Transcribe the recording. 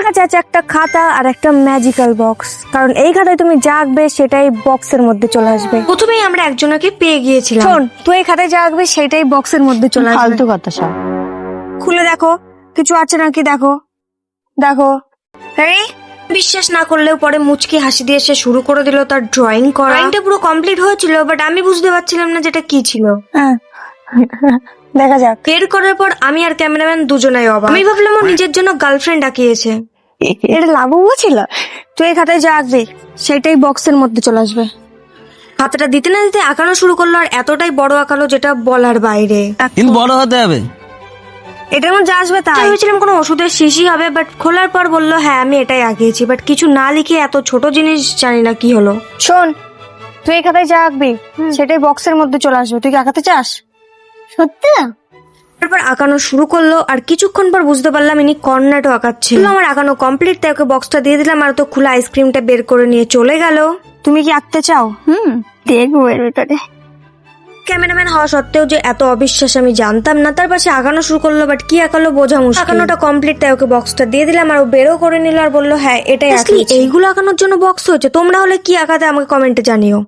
কাছে আছে একটা খাতা আর একটা ম্যাজিক্যাল বক্স, কারণ এই খাতায় তুমি যা আঁকবে সেটাই বক্সের মধ্যে চলে আসবে। প্রথমেই আমরা একজনকে পেয়ে গিয়েছিলাম। শোন, তুই এই খাতায় যা আঁকবে সেটাই বক্সের মধ্যে চলে আসবে। ফালতু কথা সব। খুলে দেখো কিছু আছে নাকি, দেখো দেখো। আরে বিশ্বাস না করলেও পরে মুচকি হাসি দিয়ে সে শুরু করে দিল তার ড্রয়িং করা। ড্রয়িংটা পুরো কমপ্লিট হয়েছিল, বাট আমি বুঝতে পারছিলাম না যেটা কি ছিল। হ্যাঁ দেখা যাক। বের করার পর আমি আর ক্যামেরাম্যান দুজনেই অবাক। আমি ভাবলাম ও নিজের জন্য গার্লফ্রেন্ড আঁকিয়েছে। এটা লাভও ছিল। তুই এই খাতায় যা আঁকবি সেটাই বক্সের মধ্যে চলে আসবে। হাতটা দিতে না দিতে আঁকানো শুরু করলো, আর এতটাই বড় আঁকালো যেটা বলার বাইরে। কিন্তু বড় হতে হবে। এটার মধ্যে যা আসবে তাই। ভেবেছিলাম কোনো ওষুধের শিশি হবে, বাট খোলার পর বললো হ্যাঁ আমি এটাই আঁকিয়েছি, বাট কিছু না লিখে এত ছোট জিনিস জানি না কি হলো। শোন, তুই এই খাতায় যা আঁকবি সেটাই বক্সের মধ্যে চলে আসবে। তুই কি আঁকাতে চাস? সত্যি? তারপর আঁকানো শুরু করলো, আর কিছুক্ষণ পর বুঝতে পারলাম ইনি কর্নাটও আঁকাচ্ছে। আমার আঁকানো কমপ্লিট, তাই ওকে বক্সটা দিয়ে দিলাম, আর তো খোলা আইসক্রিমটা বের করে নিয়ে চলে গেল। তুমি কি আঁকতে চাও? দেখবো এর ভিতরে। ক্যামেরাম্যান হওয়া সত্ত্বেও যে এত অবিশ্বাস আমি জানতাম না। তার পাশে আঁকানো শুরু করলো, বাট কি আঁকালো বোঝা মুশকিল। আঁকানোটা কমপ্লিট, তাই ওকে বক্সটা দিয়ে দিলাম, আর ও বেরও করে নিল আর বললো হ্যাঁ এটাই আঁকি। এইগুলো আঁকানোর জন্য বক্স হয়েছে। তোমরা হলে কি আঁকাতে আমাকে কমেন্টে জানিও।